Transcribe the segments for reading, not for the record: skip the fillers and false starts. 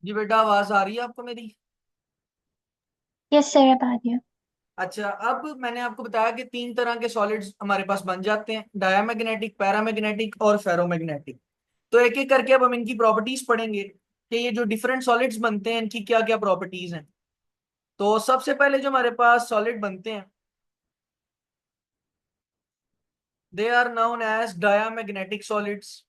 जी बेटा, आवाज आ रही है आपको मेरी? यस सर, अब आ गया। अच्छा, अब मैंने आपको बताया कि तीन तरह के सॉलिड्स हमारे पास बन जाते हैं: डायामैग्नेटिक, पैरामैग्नेटिक और फेरोमैग्नेटिक। तो एक एक करके अब हम इनकी प्रॉपर्टीज पढ़ेंगे कि ये जो डिफरेंट सॉलिड्स बनते हैं इनकी क्या क्या प्रॉपर्टीज हैं। तो सबसे पहले जो हमारे पास सॉलिड बनते हैं, they are known as diamagnetic solids.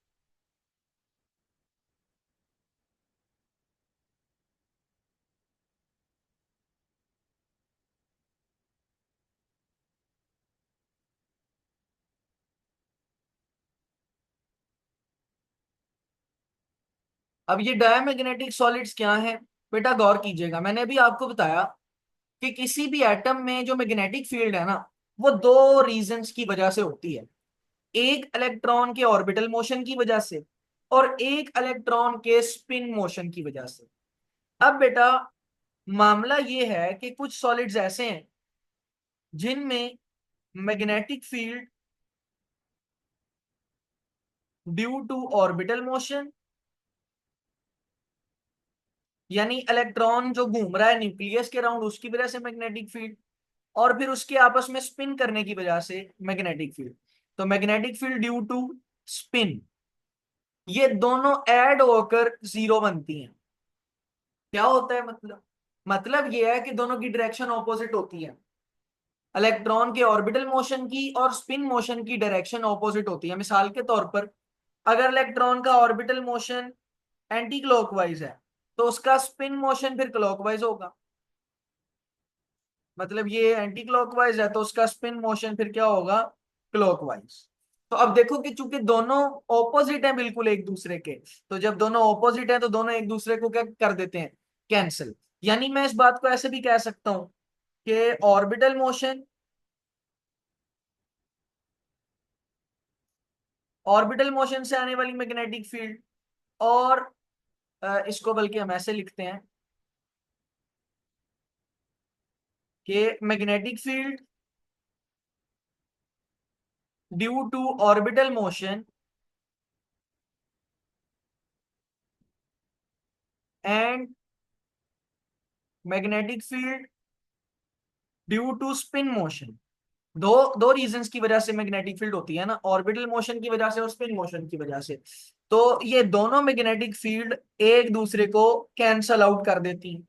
अब ये डायामैग्नेटिक सॉलिड्स क्या हैं? बेटा गौर कीजिएगा, मैंने अभी आपको बताया कि किसी भी एटम में जो मैग्नेटिक फील्ड है ना, वो दो रीजंस की वजह से होती है। एक इलेक्ट्रॉन के ऑर्बिटल मोशन की वजह से और एक इलेक्ट्रॉन के स्पिन मोशन की वजह से। अब बेटा मामला ये है कि कुछ सॉलिड्स ऐसे हैं जिनमें magnetic field due to orbital motion, यानी इलेक्ट्रॉन जो घूम रहा है न्यूक्लियस के अराउंड उसकी वजह से मैग्नेटिक फील्ड, और फिर उसके आपस में स्पिन करने की वजह से मैग्नेटिक फील्ड। तो magnetic field due to spin, ये दोनों ऐड होकर जीरो बनती हैं। क्या होता है मतलब ये है कि दोनों की डायरेक्शन ऑपोजिट होती है। इलेक्ट्रॉन के ऑर्बिटल मोशन की और स्पिन मोशन की डायरेक्शन ऑपोजिट होती है। मिसाल के तौर पर, अगर इलेक्ट्रॉन का ऑर्बिटल मोशन एंटी क्लॉकवाइज है तो उसका स्पिन मोशन फिर क्लॉकवाइज होगा। मतलब ये एंटी क्लॉकवाइज है तो उसका स्पिन मोशन फिर क्या होगा? क्लॉकवाइज। तो अब देखो कि चूंकि दोनों ऑपोजिट हैं बिल्कुल एक दूसरे के, तो जब दोनों ऑपोजिट हैं तो दोनों एक दूसरे को क्या कर देते हैं? कैंसिल। यानी मैं इस बात को ऐसे भी कह सकता हूं कि ऑर्बिटल मोशन, ऑर्बिटल मोशन से आने वाली मैग्नेटिक फील्ड, और इसको बल्कि हम ऐसे लिखते हैं कि magnetic field due to orbital motion and magnetic field due to spin motion. दो दो रीजंस की वजह से मैग्नेटिक फील्ड होती है ना, ऑर्बिटल मोशन की वजह से और स्पिन मोशन की वजह से। तो ये दोनों मैग्नेटिक फील्ड एक दूसरे को कैंसल आउट कर देती हैं।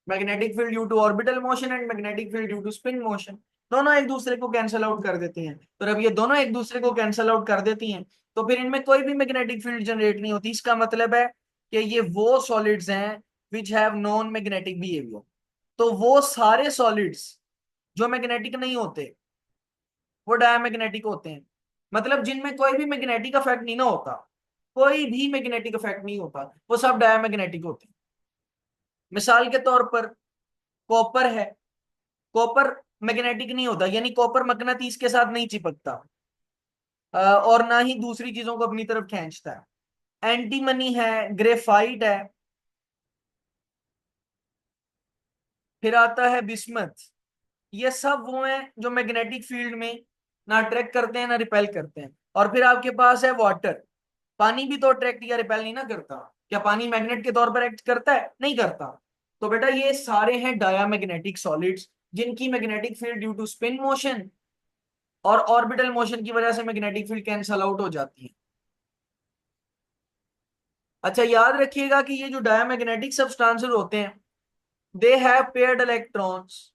Magnetic field due to orbital motion and magnetic field due to spin motion, दोनों एक दूसरे को कैंसल आउट कर देती हैं। तो अब ये दोनों एक दूसरे को कैंसल आउट कर देती हैं तो फिर इनमें कोई भी मैग्नेटिक फील्ड जनरेट नहीं होती। इसका मतलब है कि ये वो सॉलिड्स हैं which have non magnetic behaviour. तो वो सारे सॉलिड्स जो मैग्नेटिक नहीं होते वो डायमैग्नेटिक होते हैं। मतलब जिनमें कोई भी मैग्नेटिक इफेक्ट नहीं ना होता, कोई भी मैग्नेटिक इफेक्ट नहीं होता, वो सब डायमैग्नेटिक होते हैं। मिसाल के तौर पर कॉपर है, कॉपर मैग्नेटिक नहीं होता, यानी कॉपर मकनातीस के साथ नहीं चिपकता और ना ही दूसरी चीजों को अपनी तरफ खींचता है। एंटीमनी है, ग्रेफाइट है, फिर आता है बिस्मथ। ये सब वो हैं जो मैग्नेटिक फील्ड में ना अट्रैक्ट करते हैं ना रिपेल करते हैं। और फिर आपके पास है वाटर। पानी भी तो अट्रैक्ट या रिपेल नहीं ना करता। क्या पानी मैग्नेट के तौर पर एक्ट करता है? नहीं करता। तो बेटा ये सारे हैं डायामैग्नेटिक सॉलिड्स जिनकी magnetic field due to spin motion और ऑर्बिटल मोशन की वजह से मैग्नेटिक फील्ड कैंसल आउट हो जाती है। अच्छा याद रखिएगा कि ये जो डायामैग्नेटिक सब्सटेंसेस होते हैं, दे हैव पेयर्ड इलेक्ट्रॉन्स।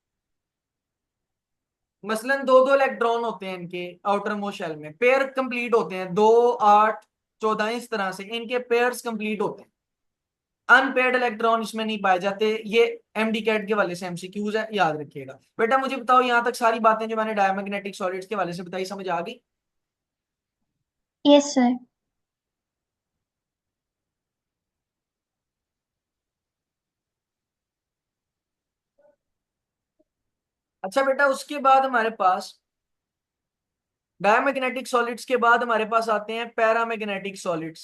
मसलन दो दो इलेक्ट्रॉन होते हैं इनके आउटर मोस्ट शेल में, पेयर कंप्लीट होते हैं, 2, 8, 14, इस तरह से इनके पेयर्स कंप्लीट होते हैं। अनपेयर्ड इलेक्ट्रॉन इसमें नहीं पाए जाते। ये एमडी कैट के वाले से एमसीक्यूज है, याद रखिएगा। बेटा मुझे बताओ, यहां तक सारी बातें जो मैंने डायमैग्नेटिक सॉलिड्स के वाले से बताई समझ आ गई? Yes sir. अच्छा बेटा, उसके बाद हमारे पास डायमैग्नेटिक सॉलिड्स के बाद हमारे पास आते हैं पैरामैग्नेटिक सॉलिड्स।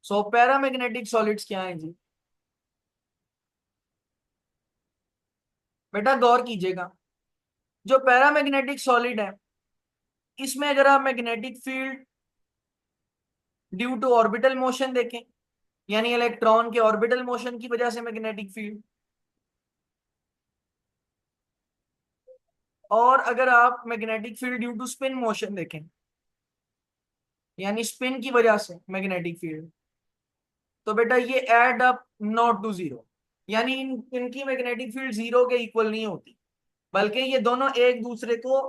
सो पैरामैग्नेटिक सॉलिड्स क्या हैं जी? बेटा गौर कीजिएगा, जो पैरामैग्नेटिक सॉलिड है, इसमें अगर आप magnetic field due to orbital motion देखें, यानी इलेक्ट्रॉन के ऑर्बिटल मोशन की वजह से मैग्नेटिक फील्ड, और अगर आप magnetic field due to spin motion देखें, यानी स्पिन की वजह से मैग्नेटिक फील्ड, तो बेटा ये add up not to zero, यानी इनकी मैग्नेटिक फील्ड जीरो के इक्वल नहीं होती, बल्कि ये दोनों एक दूसरे को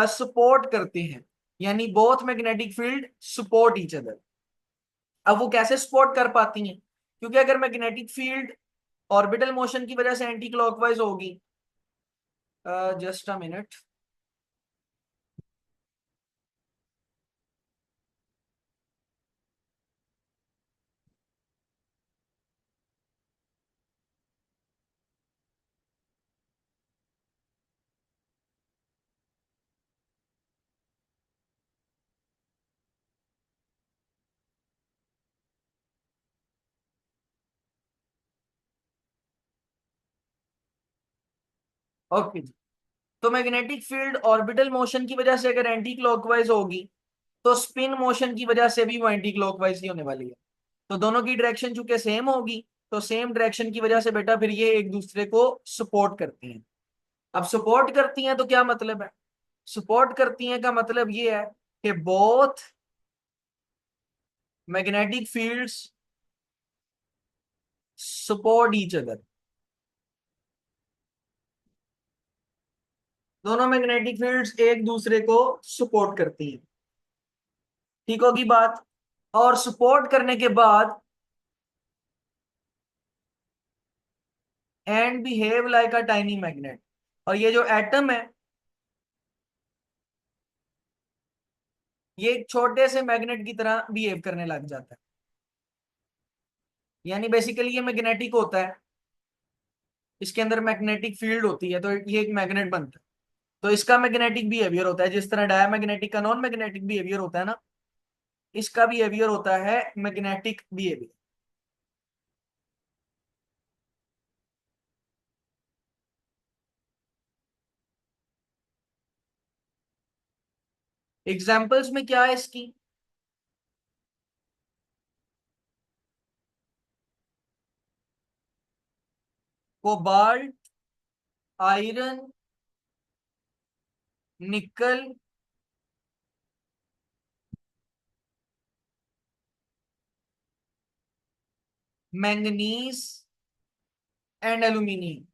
सपोर्ट करते हैं, यानी both magnetic field support each other. अब वो कैसे सपोर्ट कर पाती हैं? क्योंकि अगर मैग्नेटिक फील्ड ऑर्बिटल मोशन की वजह से एंटी क्लॉकवाइज होगी, जस्ट अ मिनट, ओके जी। तो मैग्नेटिक फील्ड ऑर्बिटल मोशन की वजह से अगर एंटी क्लॉकवाइज होगी, तो स्पिन मोशन की वजह से भी वो एंटी क्लॉकवाइज ही होने वाली है। तो दोनों की डायरेक्शन चूंकि सेम होगी, तो सेम डायरेक्शन की वजह से बेटा फिर ये एक दूसरे को सपोर्ट करती हैं। अब सपोर्ट करती हैं तो क्या मतलब है? सपोर्ट करती हैं का मतलब ये है कि both magnetic fields support each other, दोनों मैग्नेटिक फील्ड्स एक दूसरे को सपोर्ट करती हैं। ठीक होगी बात? और सपोर्ट करने के बाद and behave like a tiny magnet, और ये जो एटम है, ये एक छोटे से मैग्नेट की तरह बिहेव करने लग जाता है। यानी बेसिकली ये मैग्नेटिक होता है, इसके अंदर मैग्नेटिक फील्ड होती है, तो ये एक मैग्नेट बनता है। तो इसका मैग्नेटिक बिहेवियर होता है जिस तरह डायमैग्नेटिक का नॉन मैग्नेटिक बिहेवियर होता है ना, इसका बिहेवियर होता है मैग्नेटिक बिहेवियर। एग्जाम्पल्स में क्या है इसकी? कोबाल्ट, आयरन, निकल, मैंगनीज एंड एल्यूमिनियम।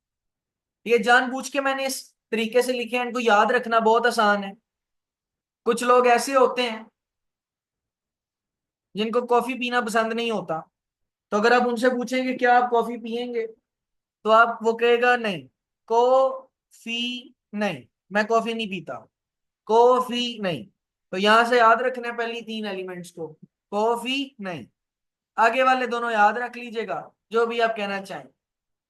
ये जानबूझ के मैंने इस तरीके से लिखे हैं, इनको याद रखना बहुत आसान है। कुछ लोग ऐसे होते हैं जिनको कॉफी पीना पसंद नहीं होता, तो अगर आप उनसे पूछेंगे क्या आप कॉफी पियेंगे, तो आप वो कहेगा नहीं, कॉफी नहीं, मैं कॉफी नहीं पीता, कॉफी नहीं। तो यहां से याद रखना है पहली तीन एलिमेंट्स को, कॉफी नहीं। आगे वाले दोनों याद रख लीजिएगा, जो भी आप कहना चाहें।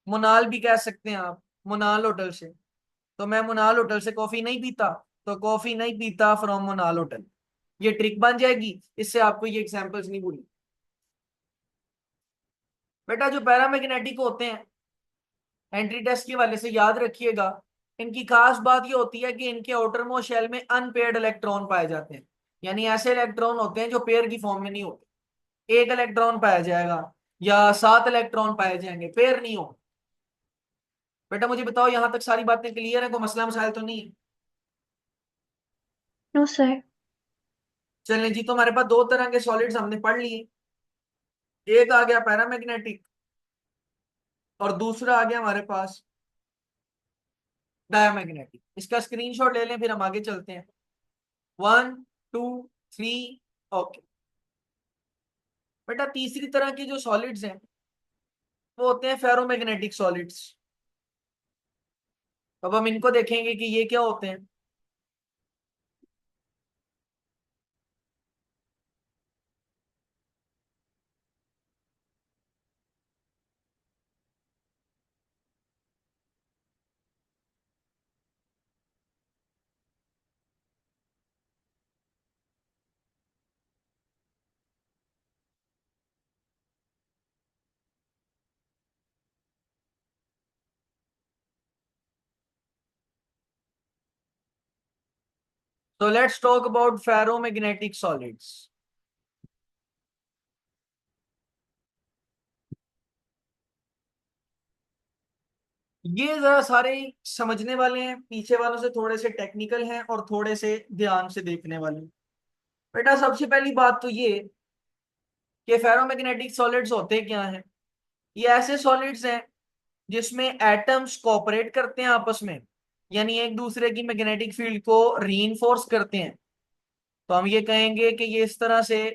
मुनाल भी कह सकते हैं आप, मुनाल होटल से, तो मैं मुनाल होटल से कॉफी नहीं पीता, तो कॉफी नहीं पीता फ्रॉम मुनाल होटल। ये ट्रिक बन जाएगी, इससे आपको ये एग्जांपल्स नहीं भूलनी। बेटा जो पैरामैग्नेटिक होते हैं, एंट्री टेस्ट के वाले से याद रखिएगा, इनकी खास बात ये होती है कि इनके आउटर मोस्ट शेल में अनपेयर्ड इलेक्ट्रॉन पाए जाते हैं, यानी ऐसे इलेक्ट्रॉन होते हैं जो पेयर की फॉर्म में नहीं होते। एक इलेक्ट्रॉन पाया जाएगा या सात इलेक्ट्रॉन पाए जाएंगे, पेयर नहीं हो। बेटा मुझे बताओ यहां तक सारी बातें क्लियर है, कोई मसला मसाइल तो नहीं है? No sir. चलें जी, तो हमारे पास दो तरह के सॉलिड्स हमने पढ़ लिए। एक आ गया पैरामैग्नेटिक, और दूसरा आ गया हमारे पास डायमैग्नेटिक। इसका स्क्रीनशॉट ले लें, फिर हम आगे चलते हैं। 1 2 3। ओके। बेटा तीसरी तरह की जो सॉलिड्स हैं, वो होते हैं फेरोमैग्नेटिक सॉलिड्स। अब हम इनको देखेंगे कि ये क्या होते हैं। तो let's talk about ferromagnetic solids. ये जरा सारे समझने वाले हैं, पीछे वालों से थोड़े से टेक्निकल हैं और थोड़े से ध्यान से देखने वाले हैं। बेटा सबसे पहली बात तो ये कि फेरोमैग्नेटिक सॉलिड्स होते क्या हैं। ये ऐसे सॉलिड्स हैं जिसमें एटम्स कोऑपरेट करते हैं आपस में, यानी एक दूसरे की मैग्नेटिक फील्ड को रीइंफोर्स करते हैं। तो हम ये कहेंगे कि ये इस तरह से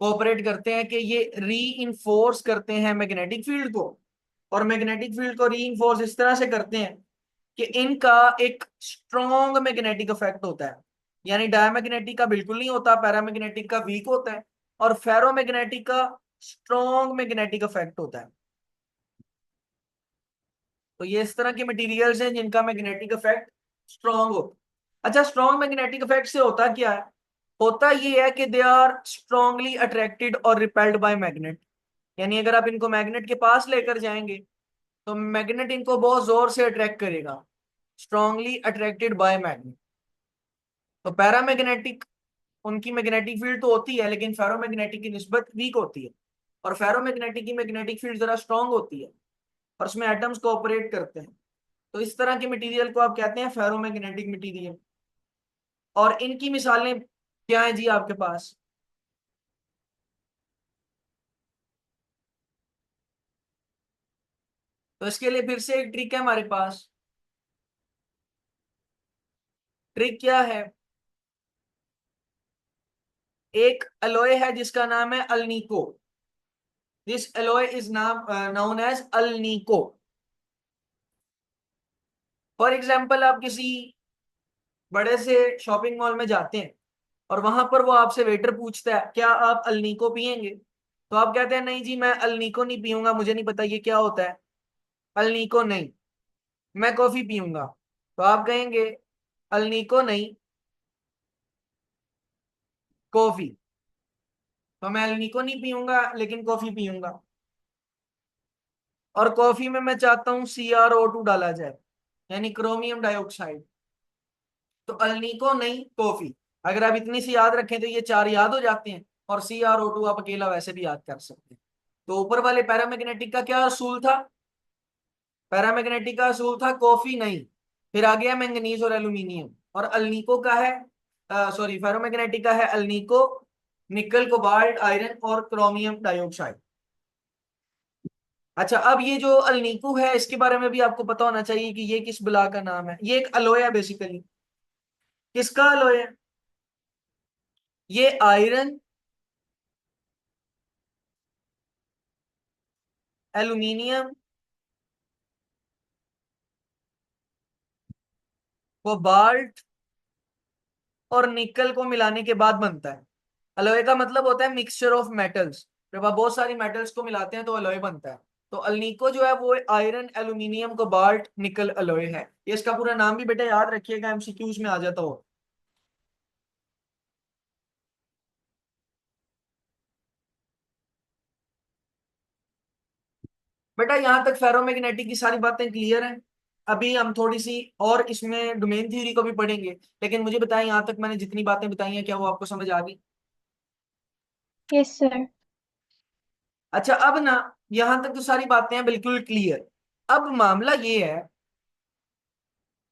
कोऑपरेट करते हैं कि ये रीइंफोर्स करते हैं मैग्नेटिक फील्ड को। और मैग्नेटिक फील्ड को रीइंफोर्स इस तरह से करते हैं कि इनका एक स्ट्रॉन्ग मैग्नेटिक इफेक्ट होता है। यानी डायमैग्नेटिक का बिल्कुल नहीं होता, पैरामैग्नेटिक का वीक होता है, और फेरोमैग्नेटिक का स्ट्रॉन्ग मैग्नेटिक इफेक्ट होता है। तो ये इस तरह के मटेरियल्स हैं जिनका मैग्नेटिक इफेक्ट स्ट्रॉन्ग हो। अच्छा, स्ट्रॉन्ग मैग्नेटिक इफेक्ट से होता क्या है? होता ये है कि दे आर स्ट्रांगली अट्रैक्टेड और रिपेल्ड बाय मैग्नेट। यानी अगर आप इनको मैग्नेट के पास लेकर जाएंगे तो मैग्नेट इनको बहुत जोर से अट्रैक्ट करेगा। Strongly attracted by magnet. तो पैरामैग्नेटिक, उनकी मैग्नेटिक फील्ड तो होती है लेकिन फेरोमैग्नेटिक की निस्बत वीक होती है। और फेरोमैग्नेटिक की मैग्नेटिक फील्ड जरा स्ट्रांग होती है और उसमें एटम्स कोऑपरेट करते हैं। तो इस तरह के मटेरियल को आप कहते हैं फेरोमैग्नेटिक मटेरियल। और इनकी मिसालें क्या है जी आपके पास? तो इसके लिए फिर से एक ट्रिक है हमारे पास। ट्रिक क्या है? एक एलॉय है जिसका नाम है अल्नीको। दिस एलॉय इज नाम नाउन एज अल्नीको। फॉर एग्जाम्पल, आप किसी बड़े से शॉपिंग मॉल में जाते हैं और वहां पर वो आपसे वेटर पूछता है क्या आप अल्नीको पियेंगे? तो आप कहते हैं नहीं जी मैं अल्नीको नहीं पीऊंगा, मुझे नहीं पता ये क्या होता है। अल्नीको नहीं, मैं कॉफी पीऊंगा। तो आप कहेंगे अल्नीको नहीं, कॉफी। तो मैं अल्नीको नहीं पीऊंगा लेकिन कॉफी पीऊंगा। और कॉफी में मैं चाहता हूं CrO2 डाला जाए, यानी क्रोमियम डाइऑक्साइड। तो अल्नीको नहीं, कॉफी। अगर आप इतनी सी याद रखें तो ये चार याद हो जाते हैं। और CrO2 आप अकेला वैसे भी याद कर सकते हैं। तो ऊपर वाले पैरामैग्नेटिक का क्या असूल था? पैरामैग्नेटिक का असूल था कॉफी नहीं। फिर आ गया मैंगनीज और एल्यूमिनियम। और अल्नीको का है, सॉरी, फेरोमैग्नेटिक का है अल्नीको, निकल, कोबाल्ट, आयरन और क्रोमियम डाइऑक्साइड। अच्छा, अब ये जो अल्नीको है इसके बारे में भी आपको पता होना चाहिए कि ये किस बला का नाम है। ये एक अलोय है बेसिकली। किसका अलोय है? ये आयरन, एल्यूमिनियम, कोबाल्ट और निकल को मिलाने के बाद बनता है। अलॉय का मतलब होता है मिक्सचर ऑफ मेटल्स। जब आप बहुत सारी मेटल्स को मिलाते हैं तो अलॉय बनता है। तो अल्नीको जो है वो आयरन, एल्यूमिनियम, कोबाल्ट, निकल अलॉय है। ये इसका पूरा नाम भी बेटा याद रखिएगा, MCQs में आ जाता हो। बेटा यहां तक फेरोमैग्नेटिक की सारी बातें क्लियर हैं। अभी हम थोड़ी सी और इसमें डोमेन थ्योरी को भी पढ़ेंगे, लेकिन मुझे बताएं यहां तक मैंने जितनी बातें बताई हैं क्या वो आपको समझ आ गई? Yes sir. अच्छा, अब ना यहां तक तो सारी बातें हैं बिल्कुल क्लियर। अब मामला ये है,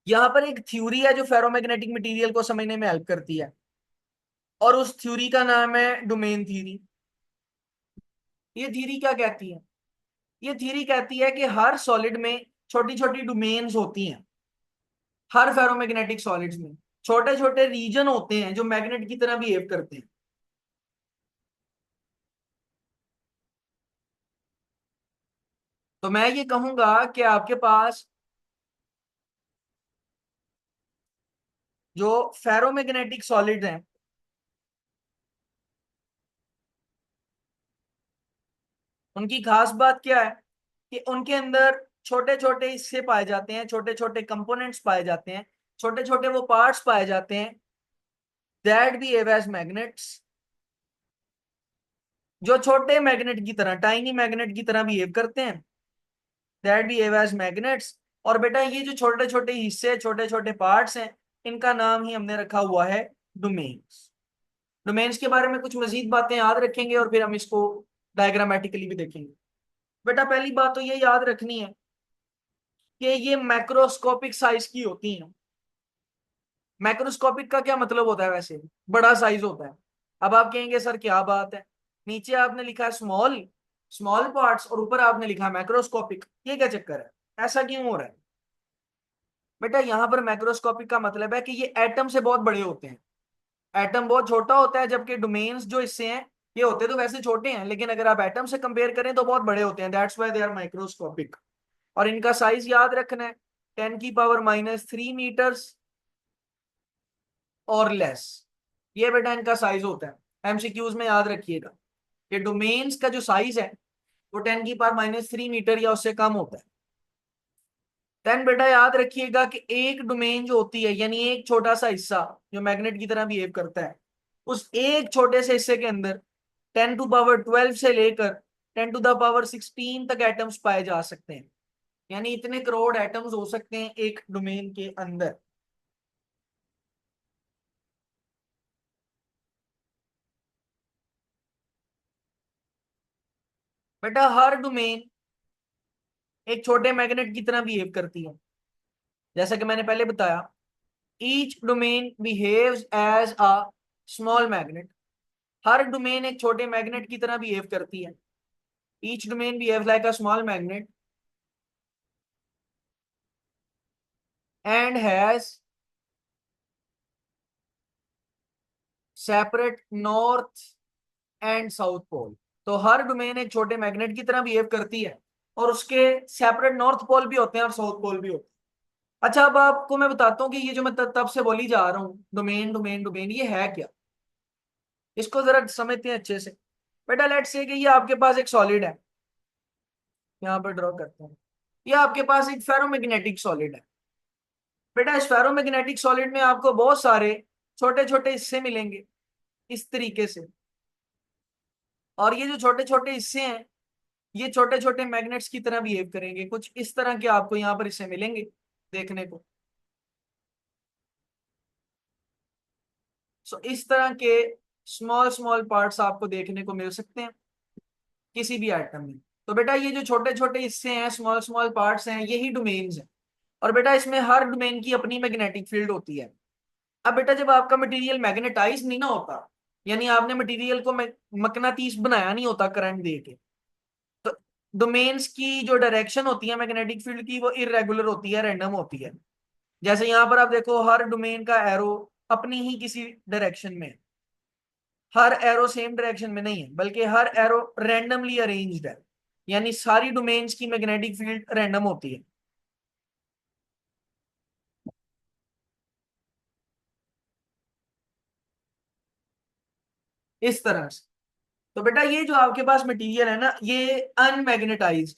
यहां पर एक थ्योरी है जो फेरोमैग्नेटिक मटेरियल को समझने में हेल्प करती है, और उस थ्योरी का नाम है डोमेन थ्योरी। ये थ्योरी क्या कहती है? ये थ्योरी कहती है कि हर सॉलिड में छोटी छोटी डोमेन्स होती हैं। हर फेरोमैग्नेटिक सॉलिड्स में छोटे छोटे रीजन होते हैं जो मैग्नेट की तरह बिहेव करते हैं। तो मैं ये कहूंगा कि आपके पास जो फेरोमैग्नेटिक सॉलिड हैं उनकी खास बात क्या है कि उनके अंदर छोटे छोटे हिस्से पाए जाते हैं, छोटे छोटे कंपोनेंट्स पाए जाते हैं, छोटे छोटे वो पार्ट्स पाए जाते हैं दैट बिहेव एज मैग्नेट्स, जो छोटे मैग्नेट की तरह, टाइनी मैग्नेट की तरह बिहेव करते हैं, दैट बिहेव एज मैग्नेट्स। और बेटा ये जो छोटे छोटे हिस्से, छोटे छोटे पार्ट्स हैं, इनका नाम ही हमने रखा हुआ है डोमेन्स। डोमेन्स के बारे में कुछ मजीद बातें याद रखेंगे और फिर हम इसको डायग्रामेटिकली भी देखेंगे। बेटा पहली बात तो ये याद रखनी है कि ये मैक्रोस्कोपिक साइज की होती हैं। मैक्रोस्कोपिक का क्या मतलब होता है? वैसे बड़ा साइज होता है। अब आप कहेंगे सर क्या बात है, नीचे आपने लिखा है स्मॉल, स्मॉल पार्ट्स, और ऊपर आपने लिखा है मैक्रोस्कोपिक, ये क्या चक्कर है, ऐसा क्यों हो रहा है? बेटा यहाँ पर मैक्रोस्कोपिक का मतलब है कि ये एटम से बहुत बड़े होते हैं। एटम बहुत छोटा होता है, जबकि डोमेन्स जो इससे हैं ये होते तो वैसे छोटे हैं, लेकिन अगर आप एटम से कंपेयर करें तो बहुत बड़े होते हैं। That's why they are microscopic. और इनका साइज याद रखना है, 10⁻³ और लेस। ये बेटा इनका साइज होता है। एमसीक्यूज में याद रखिएगा कि डोमेन्स का जो साइज है वो 10⁻³ या उससे कम होता है। देन बेटा याद रखिएगा कि एक डोमेन जो होती है, यानी एक छोटा सा हिस्सा जो मैग्नेट की तरह बिहेव करता है, उस एक छोटे से हिस्से के अंदर 10⁻12 से लेकर 10⁻16 तक एटम्स पाए जा सकते हैं। यानी इतने करोड़ एटम्स हो सकते हैं एक डोमेन के अंदर। बेटा हर डोमेन एक छोटे मैग्नेट की तरह बिहेव करती है, जैसा कि मैंने पहले बताया। Each domain behaves as a small magnet. हर डोमेन एक छोटे मैग्नेट की तरह बिहेव करती है। Each domain behaves like a small magnet and has separate north and south pole. तो हर डोमेन एक छोटे मैग्नेट की तरह बिहेव करती है, और उसके सेपरेट नॉर्थ पोल भी होते हैं और साउथ पोल भी होते हैं। अच्छा, अब आपको मैं बताता हूँ कि ये जो मैं तब से बोली जा रहा हूँ डोमेन डोमेन डोमेन, ये है क्या, इसको जरा समझते हैं अच्छे से। बेटा लेट्स से कि ये आपके पास एक सॉलिड है, यहाँ पर ड्रॉ करते हैं। ये आपके पास एक फेरोमैग्नेटिक सॉलिड है। बेटा इस फेरोमैग्नेटिक सॉलिड में आपको बहुत सारे छोटे छोटे हिस्से मिलेंगे इस तरीके से, और ये जो छोटे छोटे हिस्से हैं ये छोटे छोटे मैग्नेट्स की तरह बिहेव करेंगे। कुछ इस तरह के आपको यहाँ पर हिस्से मिलेंगे देखने को। सो इस तरह के स्मॉल स्मॉल पार्ट्स आपको देखने को मिल सकते हैं किसी भी एटम में। तो बेटा ये जो छोटे छोटे हिस्से हैं, स्मॉल स्मॉल पार्ट्स हैं, यही डोमेन्स हैं। और बेटा इसमें हर डोमेन की अपनी मैग्नेटिक फील्ड होती है। अब बेटा जब आपका मटेरियल मैग्नेटाइज नहीं ना होता, यानी आपने मटेरियल को मकनातीस बनाया नहीं होता करंट दे के, तो डोमेन्स की जो डायरेक्शन होती है मैग्नेटिक फील्ड की वो इरेगुलर होती है, रैंडम होती है। जैसे यहाँ पर आप देखो हर डोमेन का एरो अपनी ही किसी डायरेक्शन में है। हर एरो सेम डायरेक्शन में नहीं है, बल्कि हर एरो रैंडमली अरेंज्ड है। यानी सारी डोमेन्स की मैग्नेटिक फील्ड रैंडम होती है इस तरह से। तो बेटा ये जो आपके पास मटेरियल है ना, ये अनमैग्नेटाइज्ड,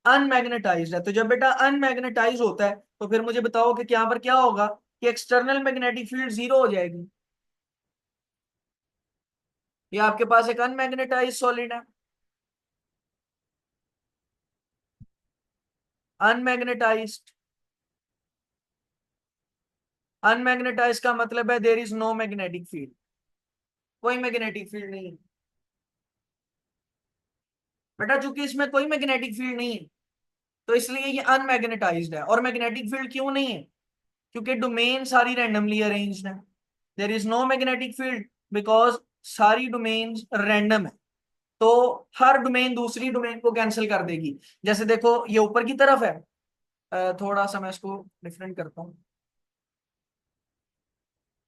अनमैग्नेटाइज्ड है। तो जब बेटा अनमैग्नेटाइज होता है तो फिर मुझे बताओ कि यहाँ पर क्या होगा, कि एक्सटर्नल मैग्नेटिक फील्ड जीरो हो जाएगी। ये आपके पास एक अनमैग्नेटाइज सॉलिड है। अनमैग्नेटाइज्ड, अनमैग्नेटाइज का मतलब है there is no magnetic field, कोई मैग्नेटिक फील्ड नहीं है। बेटा चूंकि इसमें कोई मैग्नेटिक फील्ड नहीं है तो इसलिए ये अनमैग्नेटाइज्ड है। और मैग्नेटिक फील्ड क्यों नहीं है? क्योंकि डोमेन सारी रैंडमली अरेंज्ड है। There is no magnetic field because सारी डोमेन्स रैंडम है। तो हर डोमेन दूसरी डोमेन को कैंसिल कर देगी। जैसे देखो ये ऊपर की तरफ है, थोड़ा सा मैं इसको डिफरेंट करता हूँ।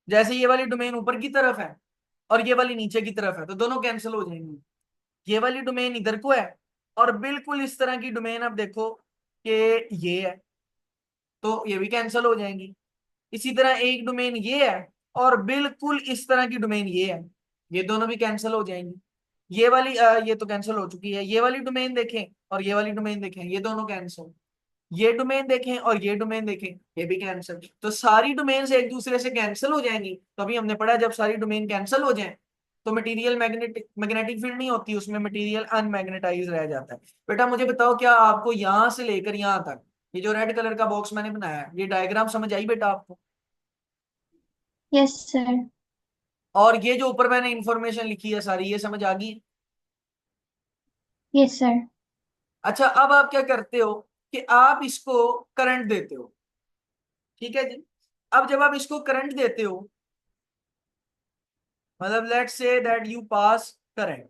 जैसे ये वाली डोमेन ऊपर की तरफ है और ये वाली नीचे की तरफ है, तो दोनों कैंसिल हो जाएंगी। ये वाली डोमेन इधर को है, और बिल्कुल इस तरह की डोमेन आप देखो कि ये है, तो ये भी कैंसिल हो जाएंगी। इसी तरह एक डोमेन ये है और बिल्कुल इस तरह की डोमेन ये है, ये दोनों भी कैंसिल हो जाएंगी। ये वाली ये तो कैंसिल हो चुकी है। ये वाली डोमेन देखें और ये वाली डोमेन देखें, ये दोनों कैंसिल। ये डोमेन देखें और ये डोमेन देखें, ये भी कैंसिल। तो सारी डोमेन एक दूसरे से कैंसिल हो जाएंगी। तो अभी हमने पढ़ा जब सारी डोमेन कैंसिल हो जाए तो मटेरियल मैग्नेटिक मैग्नेटिक फील्ड नहीं होती, उसमें मटेरियल अनमैग्नेटाइज रह जाता है। बेटा मुझे बताओ क्या आपको यहां से लेकर यहां तक ये जो रेड कलर का बॉक्स मैंने बनाया है, ये डायग्राम समझ आई बेटा आपको? Yes sir. और ये जो ऊपर मैंने इंफॉर्मेशन लिखी है सारी, ये समझ आ गई? Yes sir. अच्छा, अब आप क्या करते हो कि आप इसको करंट देते हो। ठीक है जी। अब जब आप इसको करंट देते हो, मतलब let's say that you pass current,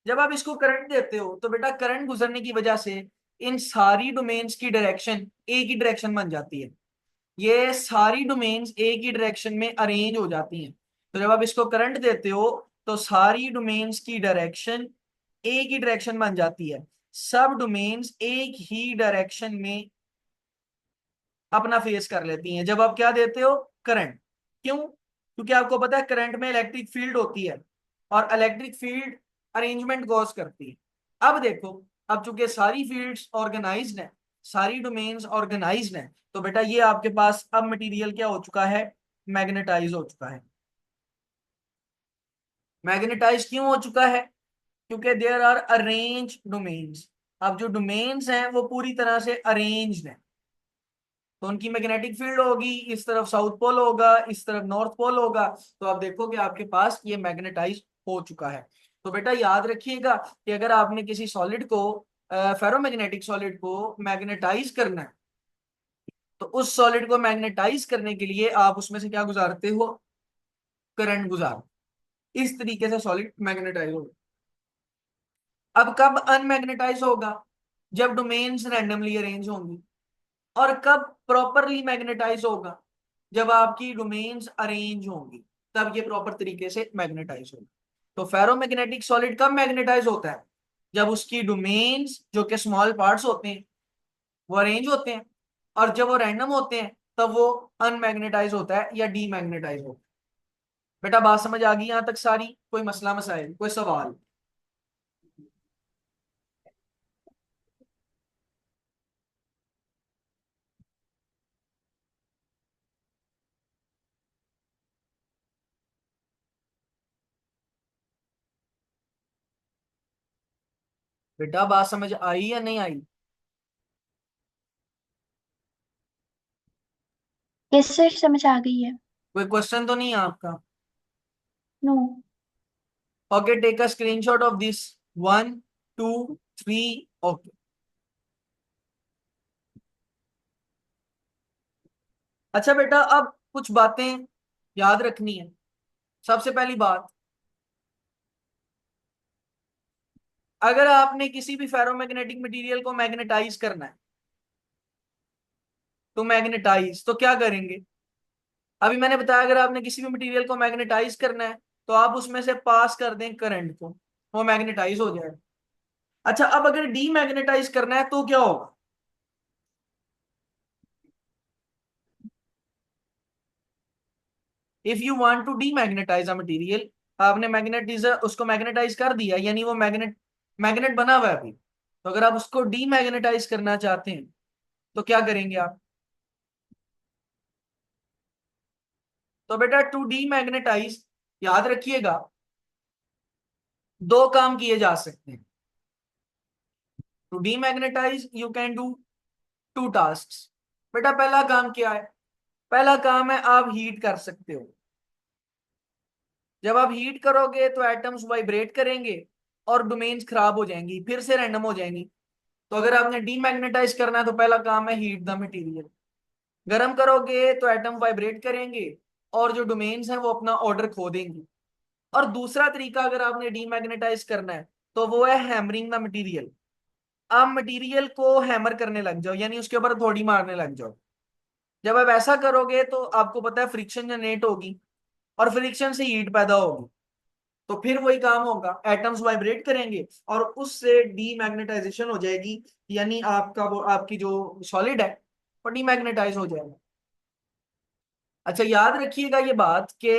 जब आप इसको करंट देते हो तो बेटा करंट गुजरने की वजह से इन सारी डोमेन्स की डायरेक्शन एक ही डायरेक्शन बन जाती है। ये सारी डोमेन्स एक ही डायरेक्शन में अरेंज हो जाती हैं। तो जब आप इसको करंट देते हो तो सारी डोमेन्स की डायरेक्शन एक ही डायरेक्शन बन जाती है। सब डोमेन्स एक ही डायरेक्शन में अपना फेस कर लेती हैं जब आप क्या देते हो, करंट। क्यों? क्योंकि आपको पता है करंट में इलेक्ट्रिक फील्ड होती है, और इलेक्ट्रिक फील्ड अरेंजमेंट कॉज करती है। अब देखो, अब चूंकि सारी फील्ड्स ऑर्गेनाइज्ड हैं, सारी डोमेन्स ऑर्गेनाइज्ड हैं, तो बेटा ये आपके पास अब मटेरियल क्या हो चुका है, मैग्नेटाइज हो चुका है। मैग्नेटाइज क्यों हो चुका है? क्योंकि देयर आर अरेंज डोमेन्स। अब जो डोमेन्स हैं वो पूरी तरह से अरेंज्ड हैं, तो उनकी मैग्नेटिक फील्ड होगी, इस तरफ साउथ पोल होगा, इस तरफ नॉर्थ पोल होगा। तो आप देखोगे आपके पास ये मैग्नेटाइज हो चुका है। तो बेटा याद रखिएगा कि अगर आपने किसी सॉलिड को, फेरोमैग्नेटिक सॉलिड को मैग्नेटाइज करना है, तो उस सॉलिड को मैग्नेटाइज करने के लिए आप उसमें से क्या गुजारते हो, करंट गुजार। इस तरीके से सॉलिड मैग्नेटाइज होगा। अब कब अनमैग्नेटाइज होगा? जब डोमेन्स रैंडमली अरेंज होंगी। और कब प्रॉपरली मैग्नेटाइज होगा? जब आपकी डोमेन्स अरेंज होंगी, तब ये प्रॉपर तरीके से मैग्नेटाइज होगा। तो फेरोमैग्नेटिक सॉलिड कब मैग्नेटाइज होता है? जब उसकी डोमेन्स जो कि स्मॉल पार्ट्स होते हैं वो अरेंज होते हैं, और जब वो रैंडम होते हैं तब वो अनमैग्नेटाइज होता है या डीमैग्नेटाइज होता है। बेटा बात समझ आ गई यहां तक सारी? कोई मसला मसाइल, कोई सवाल? बेटा बात समझ आई या नहीं आई? यस सर, समझ आ गई है। कोई क्वेश्चन तो नहीं है आपका? No. Okay, take a screenshot of this. 1 2 3। Okay. अच्छा बेटा, अब कुछ बातें याद रखनी है। सबसे पहली बात, अगर आपने किसी भी फेरोमैग्नेटिक मटेरियल को मैग्नेटाइज करना है, तो मैग्नेटाइज तो क्या करेंगे? अभी मैंने बताया अगर आपने किसी भी मटेरियल को मैग्नेटाइज करना है तो आप उसमें से पास कर दें करंट को, वो मैग्नेटाइज हो जाएगा। अच्छा, अब अगर डीमैग्नेटाइज करना है तो क्या होगा? If you want to demagnetize a material, आपने मैग्नेटाइजर उसको मैग्नेटाइज कर दिया, यानी वो मैग्नेट मैग्नेट बना हुआ है अभी। तो अगर आप उसको डीमैग्नेटाइज करना चाहते हैं तो क्या करेंगे आप? तो बेटा टू डीमैग्नेटाइज, याद रखिएगा, दो काम किए जा सकते हैं। To demagnetize you can do two task. बेटा पहला काम क्या है? पहला काम है आप हीट कर सकते हो। जब आप हीट करोगे तो एटम्स वाइब्रेट करेंगे और डोमेन्स खराब हो जाएंगी, फिर से रैंडम हो जाएंगी। तो अगर आपने डीमैग्नेटाइज करना है तो पहला काम है हीट द मटेरियल। गर्म करोगे तो एटम वाइब्रेट करेंगे और जो डोमेन्स हैं वो अपना ऑर्डर खो देंगे। और दूसरा तरीका अगर आपने डीमैग्नेटाइज करना है तो वो है हैमरिंग द मटेरियल। आप मटेरियल को हैमर करने लग जाओ, यानी उसके ऊपर थोड़ी मारने लग जाओ। जब आप ऐसा करोगे तो आपको पता है फ्रिक्शन जनरेट होगी, और फ्रिक्शन से हीट पैदा होगी। तो फिर वही काम होगा, एटम्स वाइब्रेट करेंगे और उससे डीमैग्नेटाइजेशन हो जाएगी, यानी आपका वो आपकी जो सॉलिड है वो डीमैग्नेटाइज हो जाएगा। अच्छा याद रखिएगा ये बात कि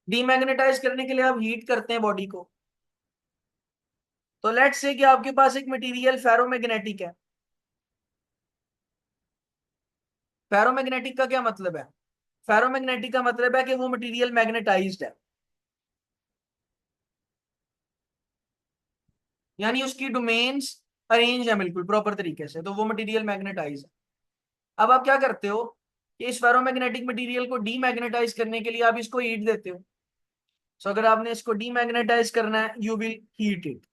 डीमैग्नेटाइज करने के लिए आप हीट करते हैं बॉडी को। तो लेट्स से कि आपके पास एक मटेरियल फेरोमैग्नेटिक है। फेरोमैग्नेटिक का क्या मतलब है? फेरोमैग्नेटिक का मतलब है कि वो मटेरियल मैग्नेटाइज्ड है, यानी उसकी डोमेन्स अरेंज है बिल्कुल प्रॉपर तरीके से, तो वो मटेरियल मैग्नेटाइज है। अब आप क्या करते हो कि इस फेरोमैग्नेटिक मटेरियल को डीमैग्नेटाइज करने के लिए आप इसको हीट देते हो। सो अगर आपने इसको डीमैग्नेटाइज करना है, यू विल हीट इट।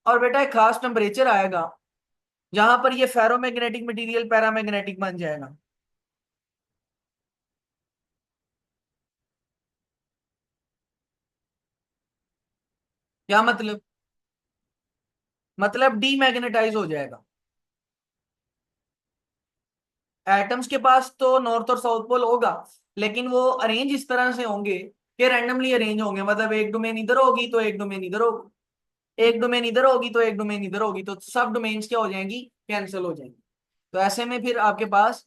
और बेटा एक खास टेम्परेचर आएगा जहां पर ये फेरोमैग्नेटिक मटेरियल पैरामैग्नेटिक बन जाएगा। क्या मतलब डीमैग्नेटाइज हो जाएगा। एटम्स के पास तो नॉर्थ और साउथ पोल होगा, लेकिन वो अरेंज इस तरह से होंगे कि रैंडमली अरेंज होंगे। मतलब एक डोमेन इधर होगी तो एक डोमेन इधर होगी, एक डोमेन इधर होगी तो एक डोमेन इधर होगी, तो सब डोमेन्स क्या हो जाएंगी, कैंसिल हो जाएंगी। तो ऐसे में फिर आपके पास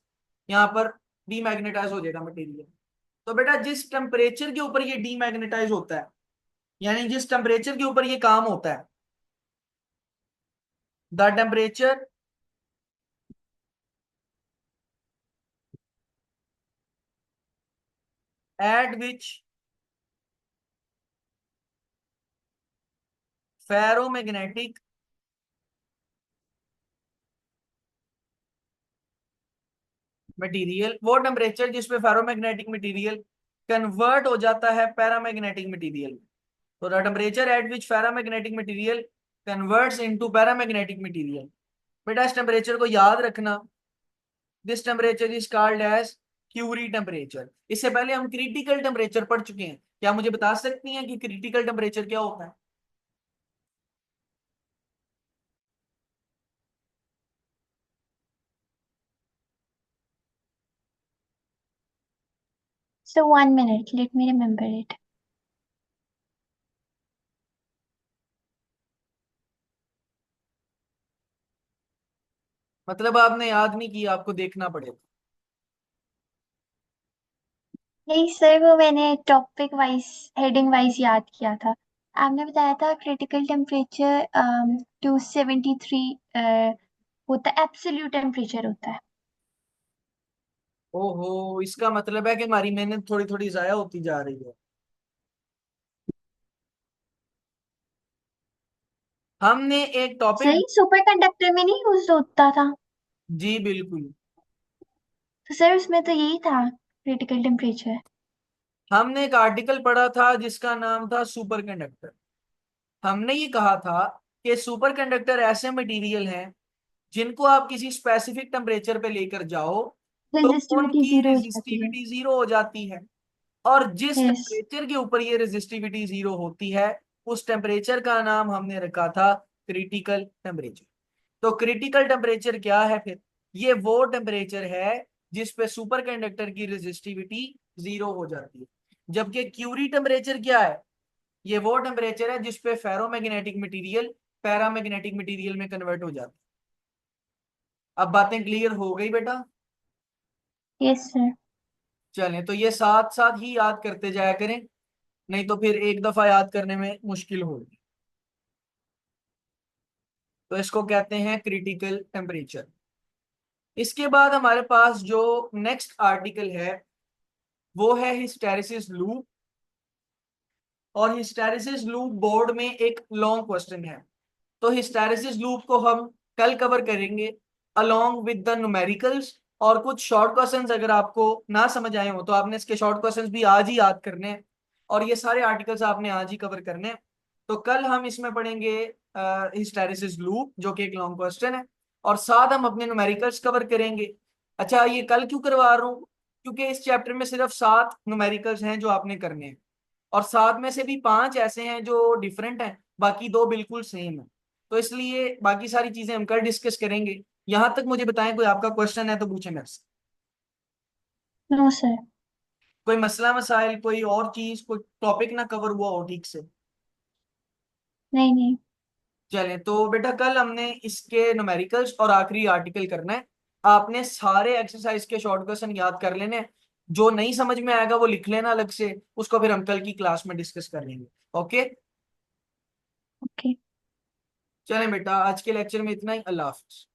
यहाँ पर डीमैग्नेटाइज हो जाएगा मटेरियल। तो बेटा जिस टेम्परेचर के ऊपर ये डीमैग्नेटाइज होता है, यानी जिस टेम्परेचर के ऊपर ये काम होता है, the temperature at which ferromagnetic material, वो टेम्परेचर जिसपे फेरोमैग्नेटिक मटेरियल कन्वर्ट हो जाता है पैरामैग्नेटिक मटेरियल। तो the temperature at which paramagnetic material converts into paramagnetic material. बेटा इस टेम्परेचर को याद रखना, this temperature is called as Curie temperature. इससे पहले हम क्रिटिकल टेम्परेचर पढ़ चुके हैं। क्या मुझे बता सकती हैं कि क्रिटिकल टेम्परेचर क्या होता है? So 1 minute, let me remember it. मतलब आपने याद नहीं किया, आपको देखना पड़ेगा। नहीं सर, वो मैंने टॉपिक वाइज, हेडिंग वाइज याद किया था। आपने बताया था क्रिटिकल टेम्परेचर 273 होता है, एब्सोल्यूट टेम्परेचर होता है। ओहो, इसका मतलब है कि हमारी मेहनत थोड़ी थोड़ी जाया होती जा रही है। हमने एक टॉपिक, सही, सुपर कंडक्टर में नहीं यूज होता था? जी बिल्कुल, तो सर उसमें तो यही था क्रिटिकल टेम्परेचर। हमने एक आर्टिकल पढ़ा था जिसका नाम था सुपर कंडक्टर। हमने ये कहा था कि सुपर कंडक्टर ऐसे मटेरियल हैं जिनको आप किसी स्पेसिफिक टेम्परेचर पे लेकर जाओ तो रेजिस्टिविटी उनकी जीरो हो जाती है। रेजिस्टिविटी जीरो हो जाती है। और जिस यस। टेम्परेचर के ऊपर ये रेजिस्टिविटी जीरो होती है, उस टेम्परेचर का नाम हमने रखा था क्रिटिकल टेम्परेचर। तो क्रिटिकल टेम्परेचर क्या है फिर? ये वो टेम्परेचर है जिस पे सुपर कंडक्टर की रेजिस्टिविटी जीरो हो जाती है। जबकि क्यूरी टेम्परेचर क्या है? ये वो टेम्परेचर है जिस पे फेरोमैग्नेटिक मटेरियल पैरामैग्नेटिक मटेरियल में कन्वर्ट हो जाती है। अब बातें क्लियर हो गई बेटा? Yes sir. चलें, तो ये साथ साथ ही याद करते जाया करें, नहीं तो फिर एक दफा याद करने में मुश्किल होगी। तो इसको कहते हैं क्रिटिकल टेम्परेचर। इसके बाद हमारे पास जो नेक्स्ट आर्टिकल है वो है हिस्टैरिसीस लूप। और हिस्टैरिसीस लूप बोर्ड में एक लॉन्ग क्वेश्चन है, तो हिस्टैरिसीस लूप को हम कल कवर करेंगे अलोंग विद द न्यूमेरिकल्स। और कुछ शॉर्ट क्वेश्चंस अगर आपको ना समझ आए हो तो आपने इसके शॉर्ट क्वेश्चंस भी आज ही याद करने हैं, और ये सारे आर्टिकल्स आपने आज ही कवर करने हैं। तो कल हम इसमें पढ़ेंगे हिस्टैरिसीस लूप जो कि एक लॉन्ग क्वेश्चन है, और साथ हम अपने न्यूमेरिकल्स कवर करेंगे। अच्छा, ये कल क्यों करवा रहा हूँ? क्योंकि इस चैप्टर में सिर्फ 7 न्यूमेरिकल्स हैं जो आपने करने हैं, और 7 में से भी 5 ऐसे हैं जो डिफरेंट हैं, बाकी 2 बिल्कुल सेम है। तो इसलिए बाकी सारी चीजें हम कल डिस्कस करेंगे। यहां तक मुझे बताएं, कोई आपका क्वेश्चन है तो पूछे मेरे से। No sir. कोई मसला मसाइल, कोई और चीज, कोई टॉपिक ना कवर हुआ हो ठीक से? नहीं नहीं। चलें, तो बेटा कल हमने इसके न्यूमेरिकल्स और आखिरी आर्टिकल करना है। आपने सारे एक्सरसाइज के शॉर्ट क्वेश्चन याद कर लेने हैं। जो नहीं समझ में आएगा वो लिख लेना अलग से, उसको फिर हम कल की क्लास में डिस्कस कर लेंगे। ओके? ओके। चलें बेटा, आज के लेक्चर में इतना ही। अल्लाह हाफिज।